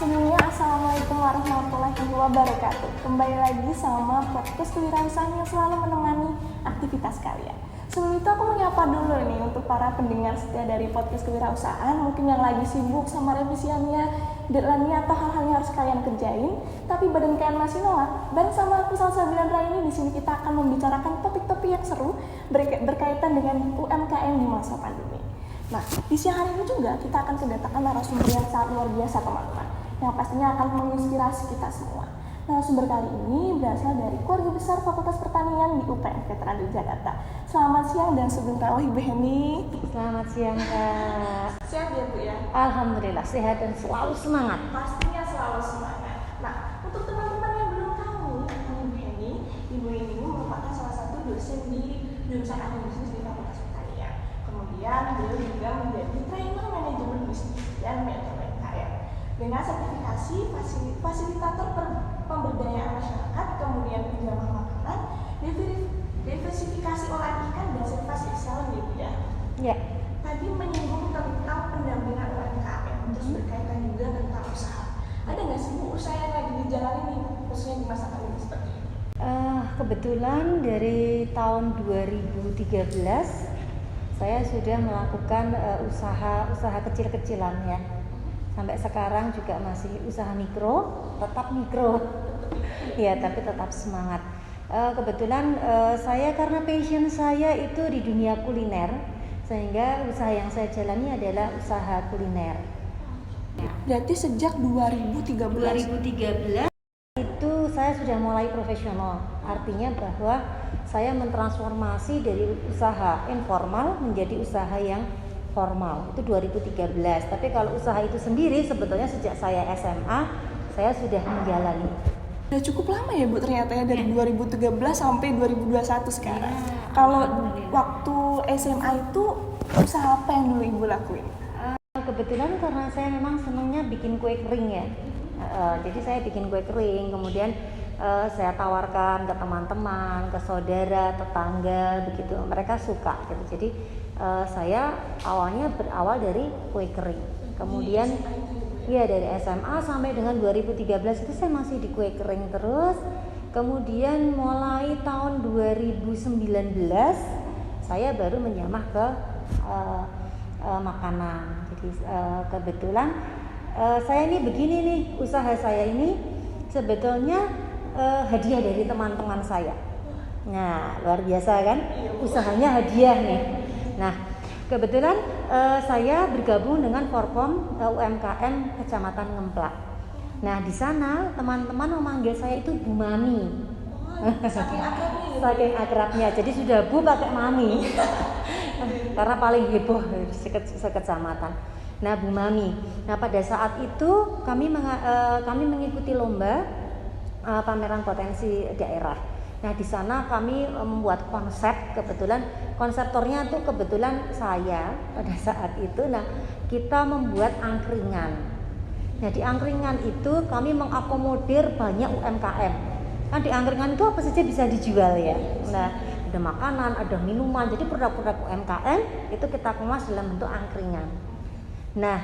semuanya, Assalamualaikum warahmatullahi wabarakatuh. Kembali lagi sama podcast kewirausahaan yang selalu menemani aktivitas kalian. Sebelum itu aku menyapa dulu nih untuk para pendengar setia dari podcast kewirausahaan, mungkin yang lagi sibuk sama revisiannya, deadline-nya atau hal-hal yang harus kalian kerjain, tapi badan kalian masih nolak. Bareng sama aku Salsa Bilandra ini, di sini kita akan membicarakan topik-topik yang seru berkaitan dengan UMKM di masa pandemi. Nah, di siang hari ini juga kita akan kedatangan narasumber yang sangat luar biasa, teman-teman, yang pastinya akan menginspirasi kita semua. Narasumber kali ini berasal dari keluarga besar Fakultas Pertanian di UPN Veteran di Jakarta. Selamat siang dan sebelum tahu Ibu Heni. Selamat siang, Kak. Sehat ya, Bu ya? Alhamdulillah sehat dan selalu semangat. Pastinya selalu semangat. Nah, untuk teman-teman yang belum tahu Ibu Heni, Ibu Heni merupakan salah satu dosen di jurusan agrobisnis di Fakultas Pertanian. Kemudian beliau juga menjadi trainer manajemen bisnis dan mentor UMKM dengan sertifikasi fasilitator pemberdayaan masyarakat, kemudian penjamah makanan, diversifikasi olahan ikan, dan sertifikasi excellent gitu ya. Ya. Tadi menyinggung tentang pendampingan UMKM, terus berkaitan juga tentang usaha. Ada nggak sih Bu usaha yang lagi dijalani nih, khususnya di masa pandemi seperti ini? Kebetulan dari tahun 2013 saya sudah melakukan usaha kecil-kecilan ya. Sampai sekarang juga masih usaha mikro, tetap mikro. Ya, tapi tetap semangat. Kebetulan saya karena passion saya itu di dunia kuliner, sehingga usaha yang saya jalani adalah usaha kuliner. Berarti sejak 2013 itu saya sudah mulai profesional. Artinya bahwa saya mentransformasi dari usaha informal menjadi usaha yang formal. Itu 2013. Tapi kalau usaha itu sendiri sebetulnya sejak saya SMA saya sudah menjalani. Udah cukup lama ya Bu ternyata ya, dari 2013 sampai 2021 sekarang. Kalau waktu SMA itu usaha apa yang dulu Ibu lakuin? Kebetulan karena saya memang senangnya bikin kue kering ya. Jadi saya bikin kue kering, kemudian saya tawarkan ke teman-teman, ke saudara, tetangga, begitu. Mereka suka gitu. Jadi saya awalnya berawal dari kue kering. Kemudian ya dari SMA sampai dengan 2013 itu saya masih di kue kering terus. Kemudian mulai tahun 2019 saya baru menjamah ke makanan. Jadi kebetulan saya ini begini nih, usaha saya ini sebetulnya hadiah dari teman-teman saya. Nah, luar biasa kan? Usahanya hadiah nih. Nah, kebetulan saya bergabung dengan Forkom UMKM Kecamatan Ngemplak. Nah, di sana teman-teman memanggil saya itu Bu Mami. Saking akrabnya. Jadi sudah Bu pakai Mami. Karena paling heboh sekecamatan. Nah, Bu Mami. Nah, pada saat itu kami mengikuti lomba pameran potensi daerah. Nah, di sana kami membuat konsep, kebetulan konseptornya itu kebetulan saya pada saat itu. Nah, kita membuat angkringan. Nah, di angkringan itu kami mengakomodir banyak UMKM. Kan di angkringan itu apa saja bisa dijual ya. Nah, ada makanan, ada minuman. Jadi produk-produk UMKM itu kita kemas dalam bentuk angkringan. Nah,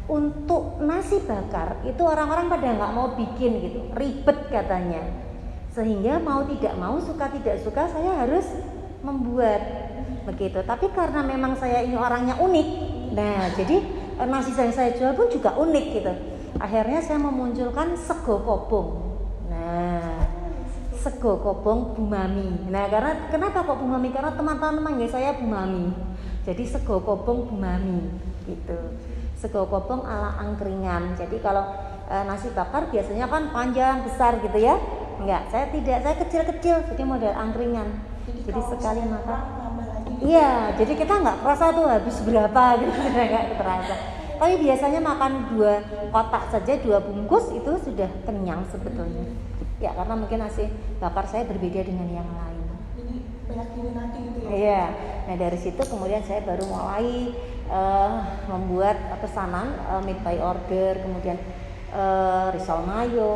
untuk nasi bakar itu orang-orang pada nggak mau bikin gitu, ribet katanya. Sehingga mau tidak mau, suka tidak suka saya harus membuat begitu. Tapi karena memang saya ini orangnya unik, nah jadi nasi yang saya jual pun juga unik gitu. Akhirnya saya memunculkan sego kobong. Nah, sego kobong Bu Mami. Nah, karena kenapa kok Bu Mami? Karena teman-teman manggil saya Bu Mami. Jadi sego kobong Bu Mami gitu. Sego kobong ala angkringan. Jadi kalau nasi bakar biasanya kan panjang besar gitu ya. Enggak, saya tidak, saya kecil-kecil, jadi model angkringan. Jadi sekali makan. Iya, jadi kita nggak kerasa tuh habis berapa gitu, nggak terasa. Tapi biasanya makan 2 kotak saja, 2 bungkus itu sudah kenyang sebetulnya. Ya, karena mungkin nasi bakar saya berbeda dengan yang lain. Jadi banyak diminati gitu ya? Iya, nah dari situ kemudian saya baru mulai membuat pesanan made by order, kemudian risol mayo,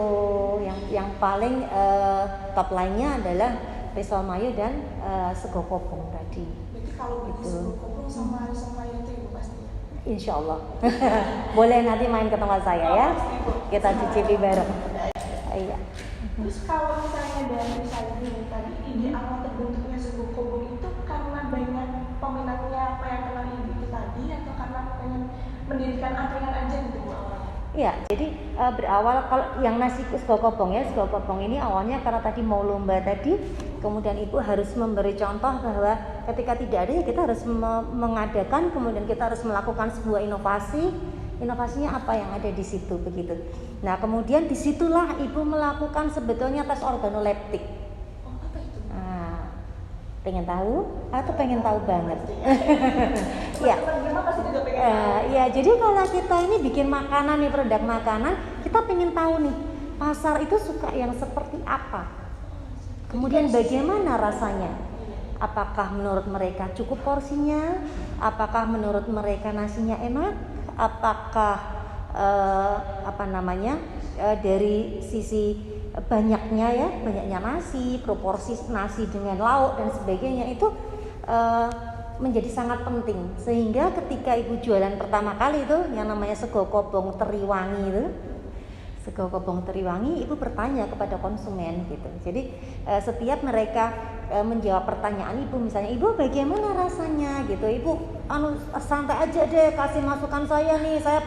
yang paling top line-nya adalah risol mayo dan sego kobong tadi. Berarti kalau beli sego kobong sama risol mayo itu Ibu pasti? Insya Allah. Boleh nanti main ke tempat saya ya. Kita cicipi bareng. Iya. Terus kalau misalnya dari saya nih, tadi ide awal terbentuknya Sego Kobong itu karena banyak peminatnya apa yang kenal ibu itu tadi, atau karena pengen mendirikan angkringan aja gitu Bu awalnya? Iya, jadi berawal kalau yang nasi Sego Kobong ya, Sego Kobong ini awalnya karena tadi mau lomba tadi, kemudian ibu harus memberi contoh bahwa ketika tidak ada ya kita harus mengadakan, kemudian kita harus melakukan sebuah inovasi. Inovasinya apa yang ada di situ begitu. Nah kemudian disitulah ibu melakukan sebetulnya tes organoleptik. Oh, apa itu? Nah, pengen tahu atau pengen tahu banget? Ya. Teman-teman pasti juga pengen tahu. Ya, jadi kalau kita ini bikin makanan nih, produk makanan, kita pengen tahu nih pasar itu suka yang seperti apa. Kemudian bagaimana rasanya? Apakah menurut mereka cukup porsinya? Apakah menurut mereka nasinya enak? Apakah dari sisi banyaknya nasi, proporsi nasi dengan lauk dan sebagainya itu menjadi sangat penting. Sehingga ketika ibu jualan pertama kali itu yang namanya Sego Kobong Teriwangi itu, Sego Kobong Teriwangi, ibu bertanya kepada konsumen gitu. Jadi setiap mereka menjawab pertanyaan ibu, misalnya ibu bagaimana rasanya gitu, ibu santai aja deh, kasih masukan saya nih, saya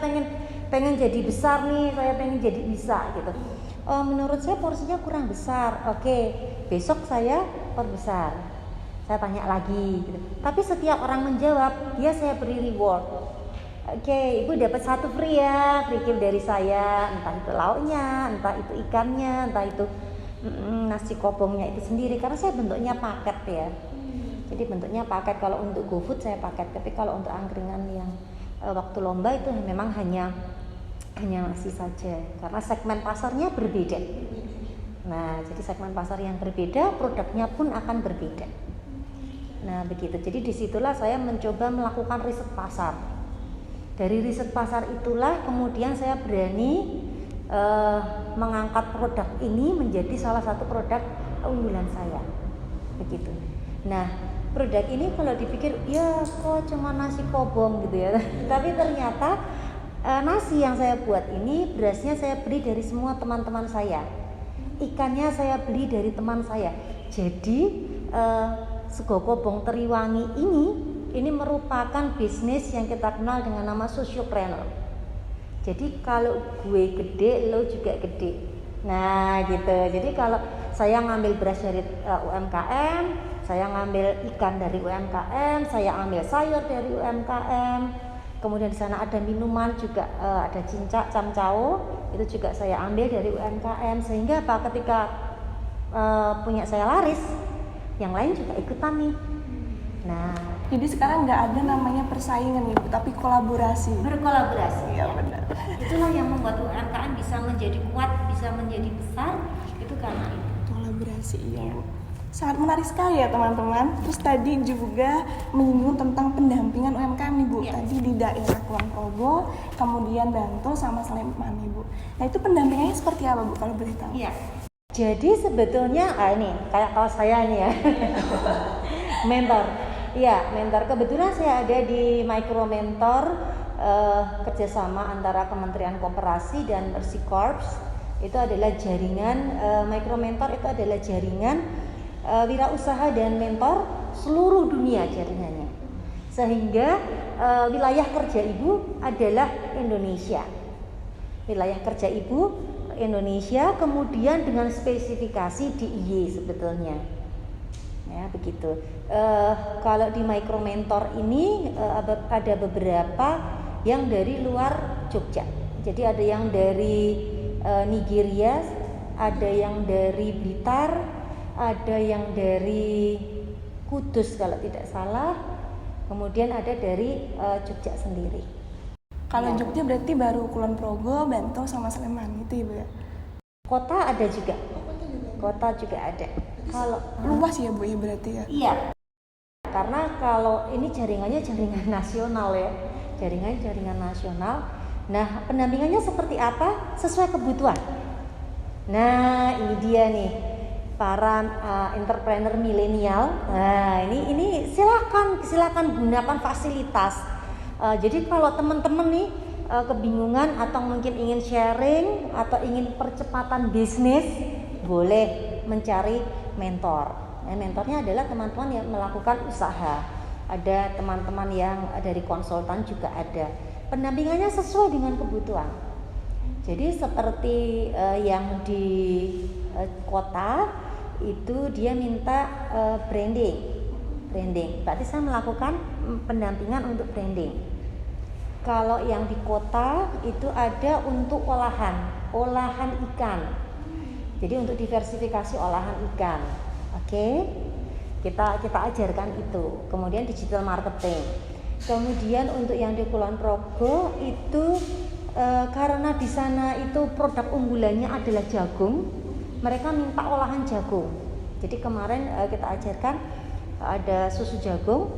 pengen jadi besar nih, saya pengen jadi bisa gitu. Menurut saya porsinya kurang besar, oke, besok saya perbesar, saya tanya lagi gitu. Tapi setiap orang menjawab, dia saya beri reward. Oke, ibu dapat satu free ya, free gift dari saya, entah itu lauknya, entah itu ikannya, entah itu nasi kobongnya itu sendiri, karena saya bentuknya paket ya. Jadi bentuknya paket, kalau untuk GoFood saya paket, tapi kalau untuk angkringan yang waktu lomba itu memang hanya nasi saja, karena segmen pasarnya berbeda. Nah, jadi segmen pasar yang berbeda, produknya pun akan berbeda. Nah, begitu. Jadi disitulah saya mencoba melakukan riset pasar. Dari riset pasar itulah kemudian saya berani mengangkat produk ini menjadi salah satu produk unggulan saya. Begitu. Nah, produk ini kalau dipikir ya kok cuma nasi kobong gitu ya. Tapi ternyata nasi yang saya buat ini, berasnya saya beli dari semua teman-teman saya. Ikannya saya beli dari teman saya. Jadi Sego Kobong Teriwangi ini merupakan bisnis yang kita kenal dengan nama sociopreneur. Jadi kalau gue gede, lo juga gede. Nah gitu. Jadi kalau saya ngambil beras dari UMKM, saya ngambil ikan dari UMKM, saya ambil sayur dari UMKM. Kemudian di sana ada minuman juga, ada cincak, camcao, itu juga saya ambil dari UMKM. Sehingga ketika punya saya laris, yang lain juga ikutan nih. Nah, jadi sekarang nggak ada namanya persaingan ibu, tapi kolaborasi. Berkolaborasi. Iya benar. Itulah yang membuat UMKM bisa menjadi kuat, bisa menjadi besar, itu karena itu. Kolaborasi, iya Bu. Sangat menarik sekali ya teman-teman. Terus tadi juga menyinggung tentang pendampingan UMKM nih Bu. Tadi di daerah Kulon Progo, kemudian Bantul sama Sleman nih Bu. Nah itu pendampingannya seperti apa Bu kalau boleh tahu? Iya. Jadi sebetulnya ini kayak kalau saya ini ya. Mentor. Iya, mentor. Kebetulan saya ada di Micro Mentor, kerjasama antara Kementerian Koperasi dan Persikorps. Itu adalah jaringan Micro Mentor, itu adalah jaringan wirausaha dan mentor seluruh dunia jaringannya. Sehingga wilayah kerja ibu adalah Indonesia. Wilayah kerja ibu Indonesia, kemudian dengan spesifikasi DIY sebetulnya. Ya, begitu. Kalau di Micro Mentor ini ada beberapa yang dari luar Jogja. Jadi ada yang dari Nigeria, ada yang dari Blitar, ada yang dari Kudus kalau tidak salah, kemudian ada dari Jogja sendiri. Kalau Jogja berarti baru Kulon Progo, Bantul sama Sleman gitu ya Bu ya? Kota ada juga. Kota juga ada. Kalau luas ya Bu ya berarti ya? Iya. Karena kalau ini jaringannya jaringan nasional ya. Jaringan nasional. Nah, pendampingannya seperti apa? Sesuai kebutuhan. Nah, ini dia nih. Para entrepreneur milenial. Nah, ini silakan gunakan fasilitas Jadi kalau teman-teman nih kebingungan atau mungkin ingin sharing atau ingin percepatan bisnis, boleh mencari mentor. Mentornya adalah teman-teman yang melakukan usaha. Ada teman-teman yang dari konsultan juga ada. Pendampingannya sesuai dengan kebutuhan. Jadi seperti yang di kota itu dia minta branding. Berarti saya melakukan pendampingan untuk branding. Kalau yang di kota itu ada untuk olahan ikan. Jadi untuk diversifikasi olahan ikan. Oke. Kita ajarkan itu. Kemudian digital marketing. Kemudian untuk yang di Kulon Progo itu karena di sana itu produk unggulannya adalah jagung, mereka minta olahan jagung. Jadi kemarin kita ajarkan ada susu jagung.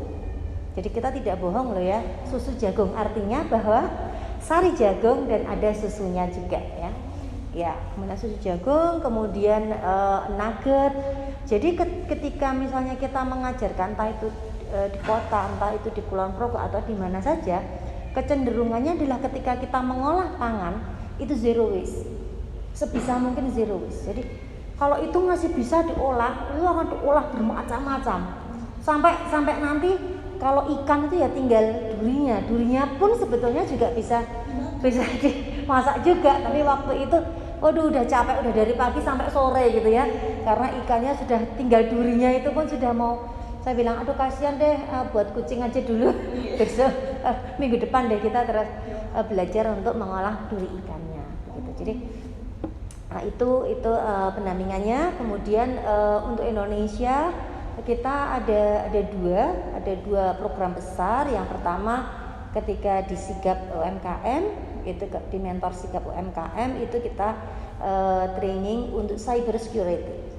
Jadi kita tidak bohong loh ya, susu jagung artinya bahwa sari jagung dan ada susunya juga ya. Ya, kemudian susu jagung, kemudian nugget. Jadi ketika misalnya kita mengajarkan entah itu di kota, entah itu di Kulon Progo atau di mana saja, kecenderungannya adalah ketika kita mengolah pangan itu zero waste. Sebisa mungkin zero waste. Jadi kalau itu masih bisa diolah, itu akan diolah bermacam-macam. Sampai nanti kalau ikan itu ya tinggal durinya pun sebetulnya juga bisa dimasak juga. Tapi waktu itu, waduh udah capek, udah dari pagi sampai sore gitu ya. Karena ikannya sudah tinggal durinya itu pun sudah mau, saya bilang aduh kasihan deh, buat kucing aja dulu. Besok minggu depan deh kita terus belajar untuk mengolah duri ikannya. Gitu. Jadi itu pendampingannya. Kemudian untuk Indonesia kita ada dua program besar. Yang pertama ketika di Sigap UMKM itu di mentor Sigap UMKM itu kita training untuk cyber security.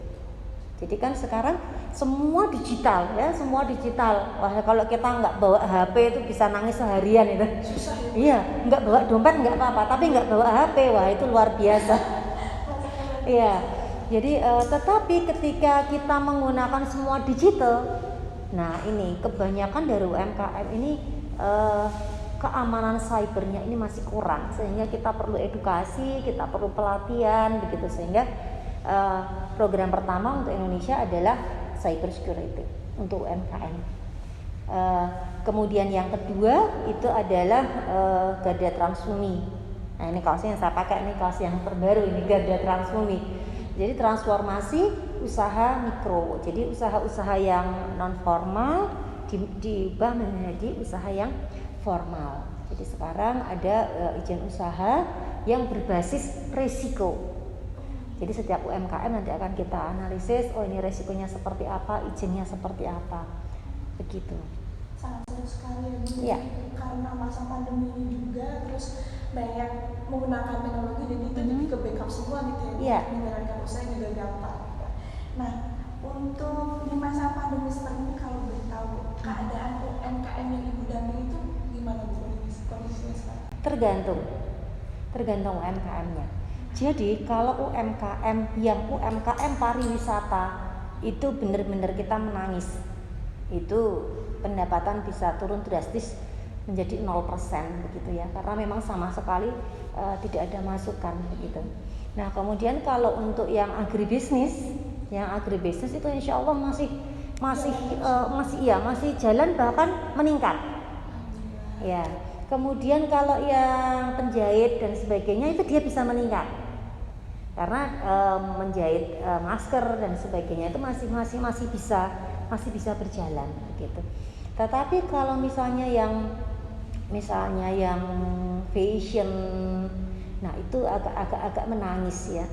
Jadi kan sekarang semua digital ya, semua digital. Wah kalau kita nggak bawa HP itu bisa nangis seharian itu. Susah. Iya, nggak bawa dompet nggak apa-apa, tapi nggak bawa HP, wah itu luar biasa. Iya. Jadi tetapi ketika kita menggunakan semua digital, nah ini kebanyakan dari UMKM ini keamanan cybernya ini masih kurang, sehingga kita perlu edukasi, kita perlu pelatihan begitu. Sehingga program pertama untuk Indonesia adalah cyber security untuk UMKM. Kemudian yang kedua itu adalah Garda Transfumi. Nah ini kaosnya yang saya pakai, ini kaos yang terbaru ini Garda Transfumi. Jadi transformasi usaha mikro. Jadi usaha-usaha yang non formal diubah menjadi usaha yang formal. Jadi sekarang ada izin usaha yang berbasis risiko. Jadi setiap UMKM nanti akan kita analisis, oh ini resikonya seperti apa, izinnya seperti apa, begitu. Sangat seru sekali ya Bu. Ya. Karena masa pandemi ini juga terus banyak menggunakan teknologi dan itu jadi ke backup semua gitu ya. Iya. Menjalankan usaha juga gampang. Nah, untuk di masa pandemi seperti ini kalau boleh tahu keadaan UMKM yang Ibu dampingi itu gimana Bu kondisinya sekarang? Tergantung UMKM-nya. Jadi kalau UMKM pariwisata itu benar-benar kita menangis. Itu pendapatan bisa turun drastis menjadi 0% begitu ya, karena memang sama sekali tidak ada masukan begitu. Nah kemudian kalau untuk yang agribisnis itu insya Allah masih jalan bahkan meningkat. Ya. Kemudian kalau yang penjahit dan sebagainya itu dia bisa meningkat karena menjahit masker dan sebagainya itu masih bisa berjalan begitu. Tetapi kalau misalnya yang fashion, nah itu agak menangis ya,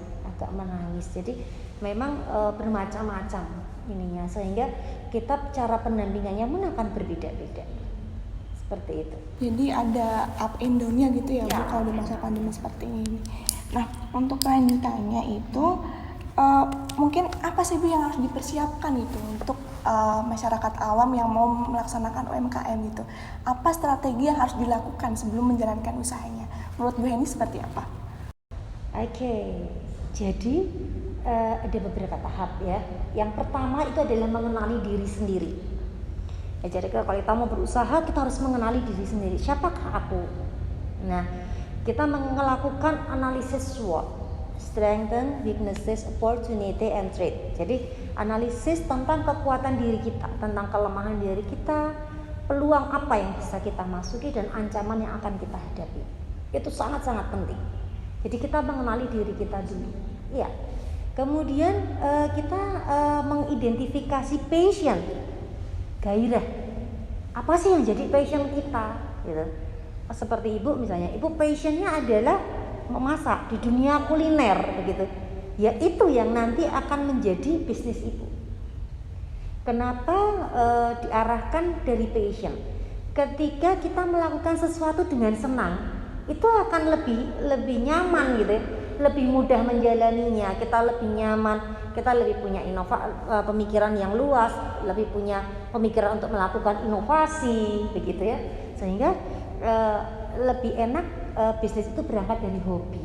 Jadi memang bermacam-macam ininya, sehingga kita cara pendampingannya pun akan berbeda-beda. Seperti itu. Jadi ada up and down-nya gitu ya, Bu, kalau di masa pandemi seperti ini. Nah, untuk kelanjutannya itu mungkin apa sih Bu yang harus dipersiapkan itu untuk masyarakat awam yang mau melaksanakan UMKM gitu? Apa strategi yang harus dilakukan sebelum menjalankan usahanya? Menurut Bu Heni seperti apa? Oke, jadi ada beberapa tahap ya. Yang pertama itu adalah mengenali diri sendiri. Ya, jadi kalau kita mau berusaha, kita harus mengenali diri sendiri. Siapakah aku? Nah, kita melakukan analisis SWOT, strengthen, weaknesses, opportunity, and threat. Jadi analisis tentang kekuatan diri kita, tentang kelemahan diri kita, peluang apa yang bisa kita masuki, dan ancaman yang akan kita hadapi. Itu sangat-sangat penting. Jadi kita mengenali diri kita dulu. Ya. Kemudian kita mengidentifikasi passion, gairah. Apa sih yang jadi passion kita? Gitu. Seperti ibu misalnya, ibu passionnya adalah memasak di dunia kuliner, begitu. Ya itu yang nanti akan menjadi bisnis ibu. Kenapa diarahkan dari passion? Ketika kita melakukan sesuatu dengan senang, itu akan lebih nyaman gitu, lebih mudah menjalaninya, kita lebih nyaman, kita lebih punya pemikiran yang luas, lebih punya pemikiran untuk melakukan inovasi, begitu ya, sehingga lebih enak. Bisnis itu berangkat dari hobi,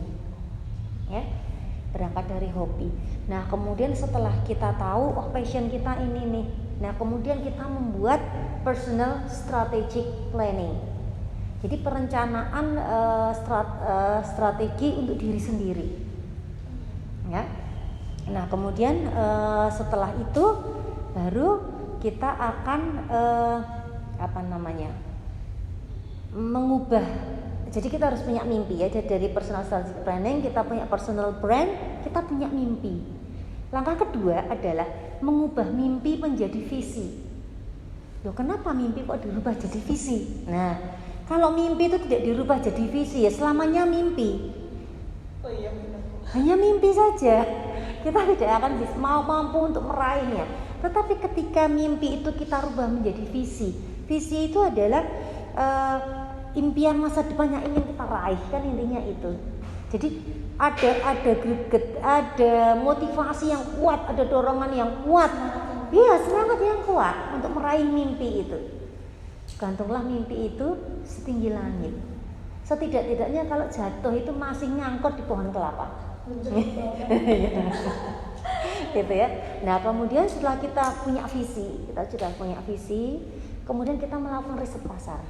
ya, berangkat dari hobi. Nah kemudian setelah kita tahu passion kita ini nih, nah kemudian kita membuat personal strategic planning. Jadi perencanaan strategi untuk diri sendiri, ya. Nah kemudian setelah itu baru kita akan mengubah. Jadi kita harus punya mimpi ya. Jadi dari personal strategic planning kita punya personal brand, kita punya mimpi. Langkah kedua adalah mengubah mimpi menjadi visi. Loh kenapa mimpi kok dirubah jadi visi? Nah, kalau mimpi itu tidak dirubah jadi visi ya selamanya mimpi. Oh iya benar. Hanya mimpi saja. Kita tidak akan mampu untuk meraihnya. Tetapi ketika mimpi itu kita rubah menjadi visi. Visi itu adalah impian masa depan yang ingin kita raih, kan intinya itu. Jadi ada greget, ada motivasi yang kuat, ada dorongan yang kuat. Iya, semangat yang kuat untuk meraih mimpi itu. Gantunglah mimpi itu setinggi langit. Setidak-tidaknya kalau jatuh itu masih nyangkut di pohon kelapa. Gitu ya. Nah, kemudian setelah kita punya visi, kemudian kita melakukan riset pasar.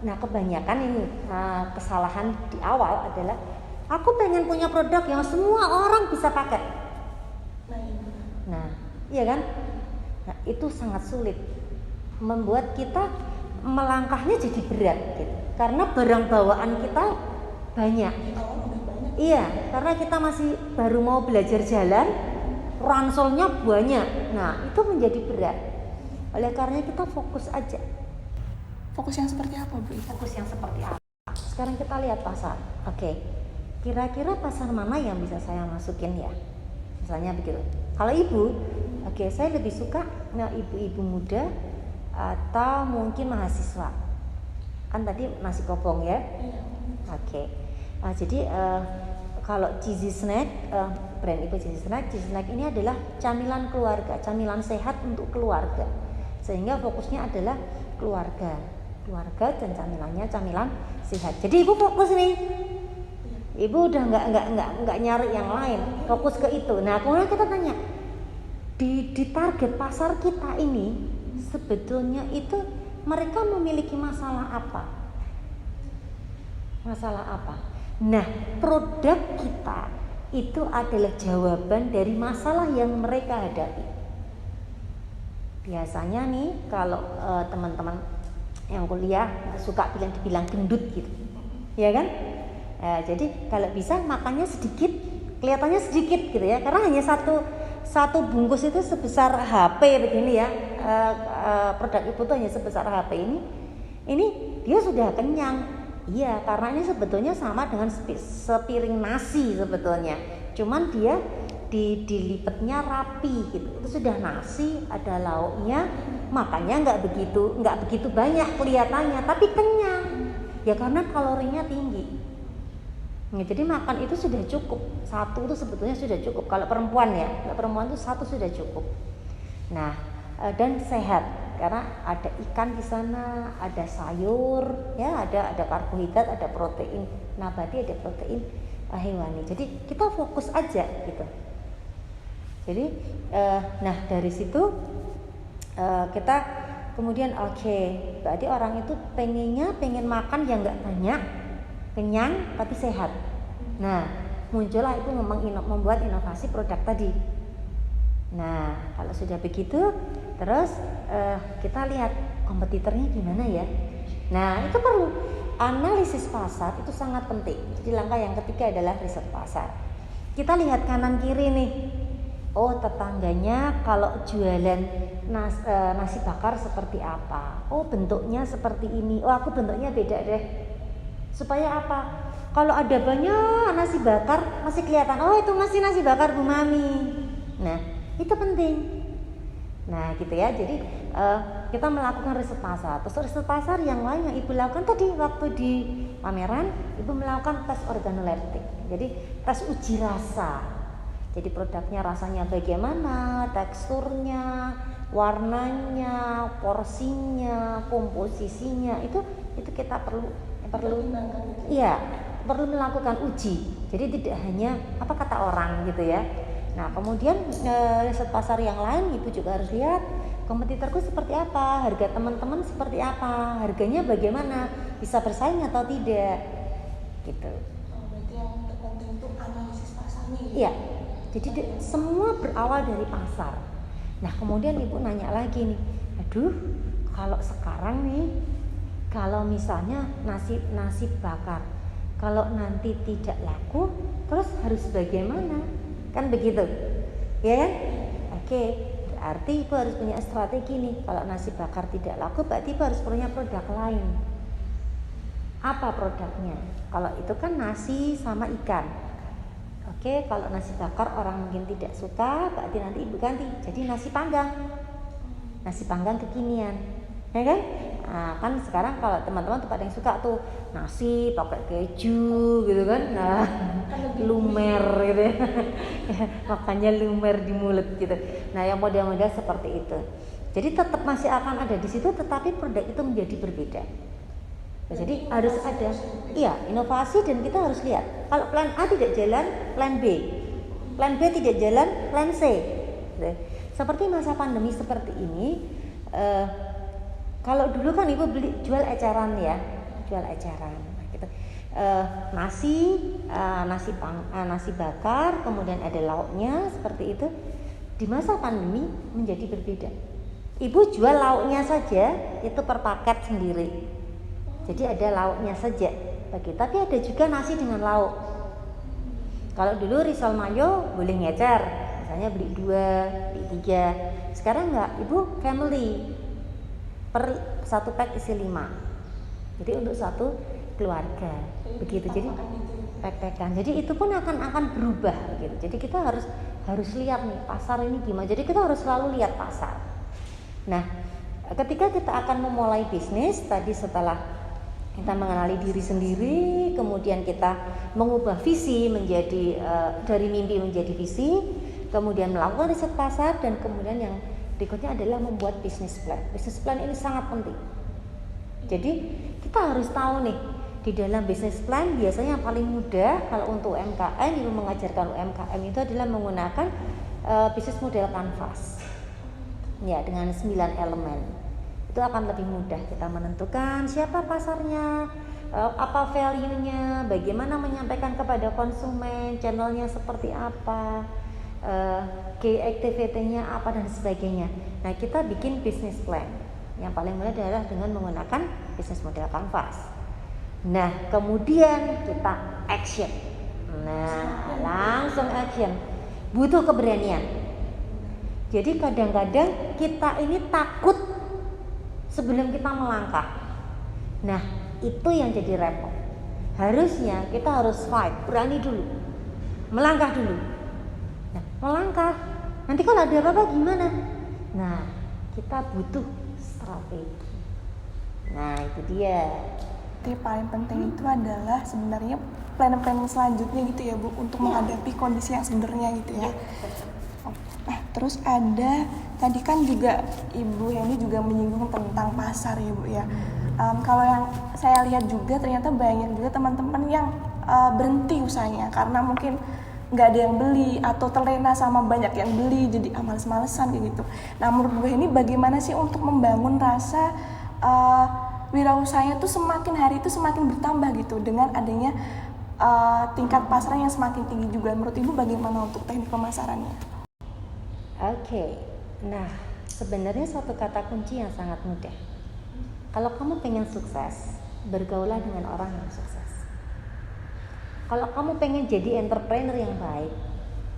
Nah kebanyakan ini kesalahan di awal adalah aku pengen punya produk yang semua orang bisa pakai. Nah, iya kan? Nah, itu sangat sulit, membuat kita melangkahnya jadi berat, gitu. Karena barang bawaan kita banyak. Iya, karena kita masih baru mau belajar jalan, ranselnya banyak. Nah, itu menjadi berat. Oleh karena kita fokus aja. Fokus yang seperti apa, Bu? Fokus yang seperti apa? Sekarang kita lihat pasar. Oke. Kira-kira pasar mana yang bisa saya masukin ya? Misalnya begitu. Kalau ibu, saya lebih suka ibu-ibu muda atau mungkin mahasiswa. Kan tadi nasi kobong ya? Oke. Jadi kalau Cheesy Snack, brand ibu Cheesy Snack ini adalah camilan keluarga, camilan sehat untuk keluarga. Sehingga fokusnya adalah keluarga dan camilannya camilan sehat. Jadi ibu fokus nih, ibu udah nggak nyari yang lain, fokus ke itu. Nah kemudian kita tanya di target pasar kita ini sebetulnya itu mereka memiliki masalah apa? Nah produk kita itu adalah jawaban dari masalah yang mereka hadapi. Biasanya nih kalau teman-teman yang kuliah suka dibilang gendut gitu, ya kan? Jadi kalau bisa makannya sedikit, kelihatannya sedikit gitu ya, karena hanya satu bungkus itu sebesar HP begini ya, produk ibu tuh hanya sebesar HP ini dia sudah kenyang. Iya, karena ini sebetulnya sama dengan sepiring nasi sebetulnya, cuman dia dilipetnya rapi gitu. Itu sudah nasi, ada lauknya, makannya nggak begitu banyak kelihatannya, tapi kenyang. Ya karena kalorinya tinggi. Nah, jadi makan itu sudah cukup. Satu itu sebetulnya sudah cukup. Kalau perempuan itu satu sudah cukup. Nah, dan sehat karena ada ikan di sana, ada sayur, ya ada karbohidrat, ada protein nabati, ada protein hewani. Jadi kita fokus aja gitu. Jadi, nah dari situ Kita kemudian berarti orang itu pengen makan yang nggak banyak, kenyang tapi sehat. Nah, muncullah itu membuat inovasi produk tadi. Nah, kalau sudah begitu, terus kita lihat kompetitornya gimana ya. Nah, itu perlu analisis pasar, itu sangat penting. Jadi langkah yang ketiga adalah riset pasar. Kita lihat kanan kiri nih. Oh, tetangganya kalau jualan nasi bakar seperti apa? Oh, bentuknya seperti ini. Oh, aku bentuknya beda deh. Supaya apa? Kalau ada banyak nasi bakar masih kelihatan. Oh, itu masih nasi bakar Bu Mami. Nah, itu penting. Nah, gitu ya. Jadi kita melakukan riset pasar. Terus riset pasar yang lain yang Ibu lakukan tadi waktu di pameran, Ibu melakukan tes organoleptik. Jadi tes uji rasa. Jadi produknya rasanya bagaimana, teksturnya, warnanya, porsinya, komposisinya itu kita perlu melakukan uji. Jadi tidak hanya apa kata orang gitu ya. Nah, kemudian riset pasar yang lain Ibu juga harus lihat kompetitorku seperti apa, harga teman-teman seperti apa, harganya bagaimana, bisa bersaing atau tidak, gitu. Berarti yang terpenting itu analisis pasarnya. Iya. Jadi semua berawal dari pasar. Nah, kemudian Ibu nanya lagi nih, aduh, kalau sekarang nih, kalau misalnya nasi bakar, kalau nanti tidak laku, terus harus bagaimana? Kan begitu, ya kan? Oke, berarti Ibu harus punya strategi nih. Kalau nasi bakar tidak laku, berarti Ibu harus punya produk lain. Apa produknya? Kalau itu kan nasi sama ikan. Oke, kalau nasi bakar orang mungkin tidak suka, berarti nanti Ibu ganti jadi nasi panggang. Nasi panggang kekinian, ya kan? Nah, kan sekarang kalau teman-teman tuh pada yang suka tuh nasi pakai keju gitu kan. Nah, lumer gitu ya. Makanya lumer di mulut gitu. Nah, yang model-model seperti itu. Jadi tetap masih akan ada di situ, tetapi produk itu menjadi berbeda. Jadi harus ada inovasi, dan kita harus lihat kalau plan A tidak jalan, plan B tidak jalan, plan C. Seperti masa pandemi seperti ini, kalau dulu kan Ibu jual eceran ya, gitu. Nasi bakar, kemudian ada lauknya seperti itu. Di masa pandemi menjadi berbeda. Ibu jual lauknya saja itu per paket sendiri. Jadi ada lauknya saja, tapi ada juga nasi dengan lauk. Kalau dulu risol mayo boleh ngecer, misalnya beli 2, beli 3. Sekarang enggak, Ibu family per 1 pack isi 5. Jadi untuk satu keluarga, begitu. Jadi pack-packan. Jadi itu pun akan berubah gitu. Jadi kita harus lihat nih pasar ini gimana. Jadi kita harus selalu lihat pasar. Nah, ketika kita akan memulai bisnis tadi, setelah kita mengenali diri sendiri, kemudian kita mengubah visi menjadi dari mimpi menjadi visi, kemudian melakukan riset pasar, dan kemudian yang berikutnya adalah membuat bisnis plan. Bisnis plan ini sangat penting. Jadi kita harus tahu nih, di dalam bisnis plan biasanya yang paling mudah kalau untuk UMKM, Ibu mengajarkan UMKM itu adalah menggunakan bisnis model kanvas. Ya, dengan 9 elemen. Itu akan lebih mudah kita menentukan siapa pasarnya, apa value-nya, bagaimana menyampaikan kepada konsumen, channelnya seperti apa, key activity-nya apa, dan sebagainya. Nah, kita bikin business plan. Yang paling mudah adalah dengan menggunakan business model kanvas. Nah, kemudian kita action. Nah, langsung action. Butuh keberanian. Jadi kadang-kadang kita ini takut sebelum kita melangkah. Nah, itu yang jadi repot. Harusnya kita harus fight, berani dulu, melangkah dulu. Nah, melangkah, nanti kalau ada apa-apa gimana? Nah, kita butuh strategi. Nah, itu dia. Yang paling penting itu adalah sebenarnya plan-plan selanjutnya gitu ya Bu, untuk menghadapi kondisi yang sebenarnya gitu ya. Nah, terus ada tadi kan juga Ibu Heni juga menyinggung tentang pasar ya Bu ya. Kalau yang saya lihat juga ternyata banyak juga teman-teman yang berhenti usahanya karena mungkin nggak ada yang beli atau terlena sama banyak yang beli jadi males-malesan kayak gitu. Nah menurut Bu Heni bagaimana sih untuk membangun rasa wirausahanya tuh semakin hari itu semakin bertambah gitu dengan adanya tingkat pasaran yang semakin tinggi juga. Menurut Ibu bagaimana untuk teknik pemasarannya? Oke, nah sebenarnya satu kata kunci yang sangat mudah. Kalau kamu pengen sukses, bergaulah dengan orang yang sukses. Kalau kamu pengen jadi entrepreneur yang baik,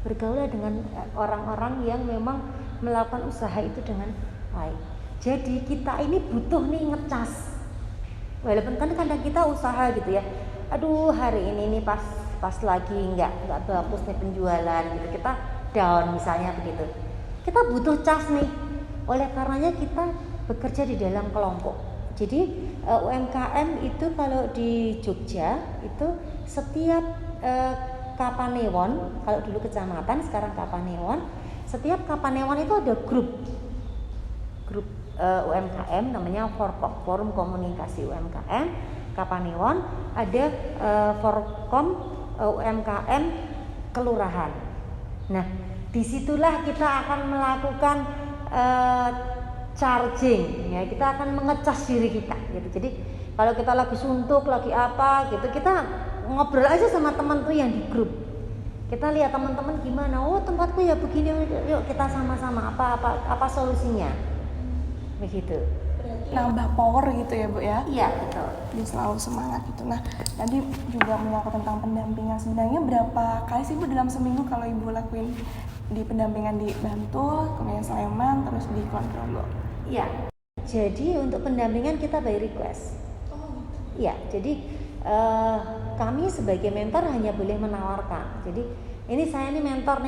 bergaulah dengan orang-orang yang memang melakukan usaha itu dengan baik. Jadi kita ini butuh nih ngecas. Walaupun kan kadang kita usaha gitu ya. Aduh hari ini nih pas lagi nggak bagus nih penjualan gitu, kita down misalnya begitu. Kita butuh cas nih. Oleh karenanya kita bekerja di dalam kelompok. Jadi UMKM itu kalau di Jogja itu setiap Kapanewon, kalau dulu kecamatan sekarang Kapanewon, setiap Kapanewon itu ada grup UMKM namanya Forkom, Forum Komunikasi UMKM Kapanewon, ada Forkom UMKM Kelurahan. Nah, disitulah kita akan melakukan charging, ya kita akan mengecas diri kita, gitu. Jadi kalau kita lagi suntuk, lagi apa, gitu, kita ngobrol aja sama teman tuh yang di grup. Kita lihat teman-teman gimana, oh tempatku ya begini, yuk kita sama-sama apa solusinya, begitu. Nambah power gitu ya Bu ya? Iya betul. Dia selalu semangat gitu. Nah tadi juga menyangkut tentang pendampingan. Sebenarnya berapa kali sih Bu dalam seminggu kalau Ibu lakuin di pendampingan di Bantul, kemudian Sleman, terus di Kulon Progo? Iya. Jadi untuk pendampingan kita by request. Iya. Jadi kami sebagai mentor hanya boleh menawarkan. Jadi ini saya nih mentor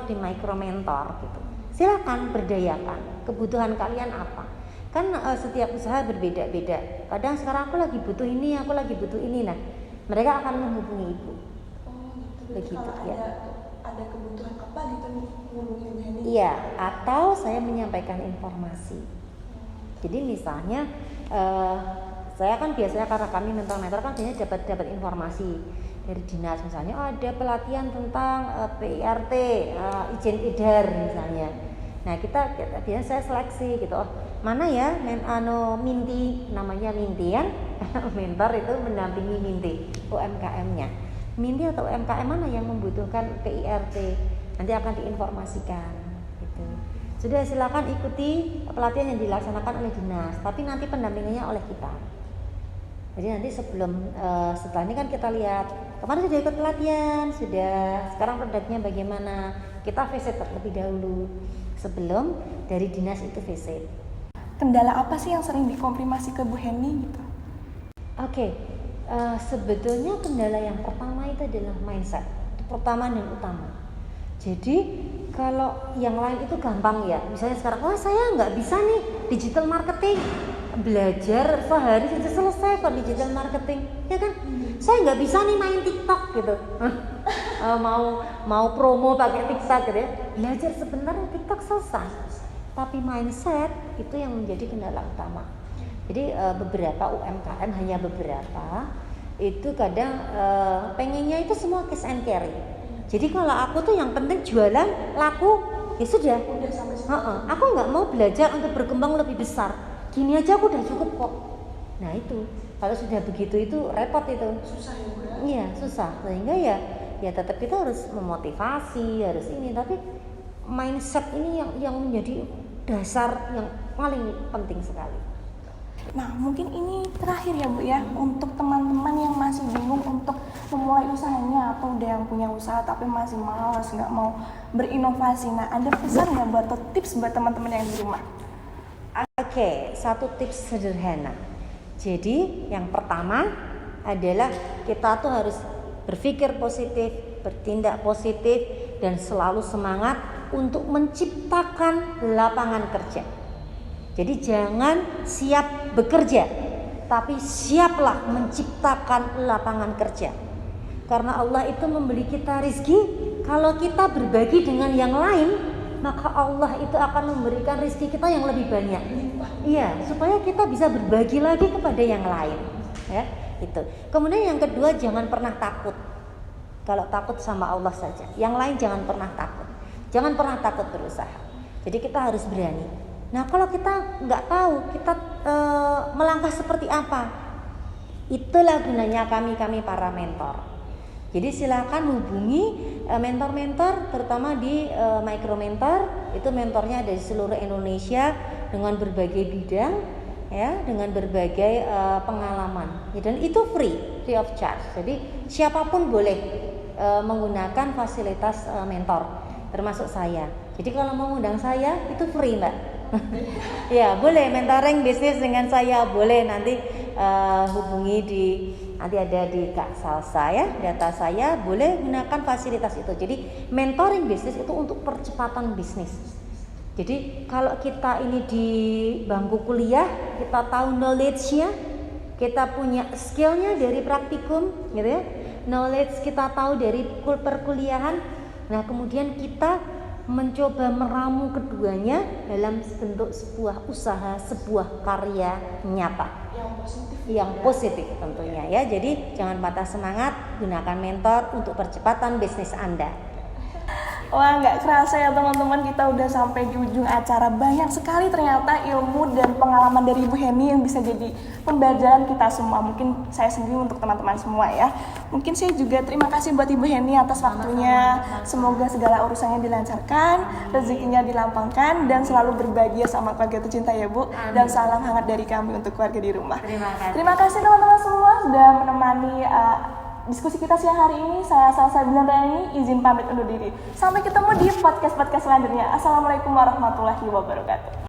di micro mentor gitu. Silakan berdayakan. Kebutuhan kalian apa? Kan setiap usaha berbeda-beda. Kadang sekarang aku lagi butuh ini, aku lagi butuh ini. Nah, mereka akan menghubungi Ibu. Begitu kalau ya. Ada kebutuhan apa gitu nih menghubungi Bu Heni? Iya, atau saya menyampaikan informasi. Jadi misalnya saya kan biasanya karena kami mentor-mentor kan biasanya dapat informasi dari dinas, misalnya ada pelatihan tentang PIRT, izin edar misalnya. Nah kita biasanya saya seleksi gitu, oh mana ya Minti, namanya Minti kan mentor itu mendampingi Minti UMKM-nya. Minti atau UMKM mana yang membutuhkan PIRT, nanti akan diinformasikan gitu. Sudah silakan ikuti pelatihan yang dilaksanakan oleh dinas, tapi nanti pendampingannya oleh kita. Jadi nanti setelah ini kan kita lihat kemarin sudah ikut pelatihan, sekarang produknya bagaimana, kita visit terlebih dahulu sebelum dari dinas itu visit. Kendala apa sih yang sering dikonfirmasi ke Bu Heni gitu? Oke. Sebetulnya kendala yang pertama itu adalah mindset, itu pertama dan utama. Jadi kalau yang lain itu gampang ya, misalnya sekarang, wah saya nggak bisa nih digital marketing, belajar sehari saja selesai kok digital marketing, ya kan? Saya nggak bisa nih main TikTok gitu, mau promo pakai TikTok gitu ya, belajar sebentar TikTok selesai. Tapi mindset itu yang menjadi kendala utama. Jadi beberapa UMKM, hanya beberapa, itu kadang pengennya itu semua cash and carry. Jadi kalau aku tuh yang penting jualan, laku, ya sudah. Aku nggak mau belajar untuk berkembang lebih besar. Gini aja aku udah cukup kok. Nah itu, kalau sudah begitu itu repot itu. Susah ya Bu ya? Iya susah. Sehingga ya tetap kita harus memotivasi, harus ini. Tapi mindset ini yang menjadi dasar yang paling penting sekali. Nah mungkin ini terakhir ya Bu ya, untuk teman-teman yang masih bingung untuk memulai usahanya atau udah yang punya usaha tapi masih malas, nggak mau berinovasi. Nah ada pesan nggak buat atau tips buat teman-teman yang di rumah? Oke, satu tips sederhana. Jadi yang pertama adalah kita tuh harus berpikir positif, bertindak positif, dan selalu semangat untuk menciptakan lapangan kerja. Jadi jangan siap bekerja, tapi siaplah menciptakan lapangan kerja. Karena Allah itu memberi kita rizki, kalau kita berbagi dengan yang lain, maka Allah itu akan memberikan rizki kita yang lebih banyak. Iya, supaya kita bisa berbagi lagi kepada yang lain. Ya, itu. Kemudian yang kedua, jangan pernah takut. Kalau takut sama Allah saja. Yang lain jangan pernah takut. Jangan pernah takut berusaha. Jadi kita harus berani. Nah kalau kita nggak tahu kita melangkah seperti apa, itulah gunanya kami para mentor. Jadi silakan hubungi mentor-mentor, terutama di Micro Mentor. Itu mentornya dari seluruh Indonesia dengan berbagai bidang, ya, dengan berbagai pengalaman. Dan itu free of charge. Jadi siapapun boleh menggunakan fasilitas mentor, termasuk saya. Jadi kalau mau undang saya itu free, Mbak. Ya boleh mentoring bisnis dengan saya, boleh nanti hubungi nanti ada di Kak Salsa ya, data saya, boleh gunakan fasilitas itu. Jadi mentoring bisnis itu untuk percepatan bisnis. Jadi kalau kita ini di bangku kuliah, kita tahu knowledge-nya, kita punya skill-nya dari praktikum gitu ya, knowledge kita tahu dari perkuliahan. Nah kemudian kita mencoba meramu keduanya dalam bentuk sebuah usaha, sebuah karya nyata yang positif tentunya ya. Jadi jangan patah semangat, gunakan mentor untuk percepatan bisnis Anda. Wah, nggak kerasa ya teman-teman, kita udah sampai di ujung acara. Banyak sekali ternyata ilmu dan pengalaman dari Ibu Heni yang bisa jadi pembelajaran kita semua. Mungkin saya sendiri untuk teman-teman semua ya. Mungkin saya juga terima kasih buat Ibu Heni atas waktunya. Semoga segala urusannya dilancarkan, rezekinya dilapangkan, dan selalu berbahagia sama keluarga tercinta ya Bu. Dan salam hangat dari kami untuk keluarga di rumah. Terima kasih teman-teman semua sudah menemani diskusi kita siang hari ini. Saya Salsa Binandani izin pamit undur diri. Sampai ketemu di podcast selanjutnya. Assalamualaikum warahmatullahi wabarakatuh.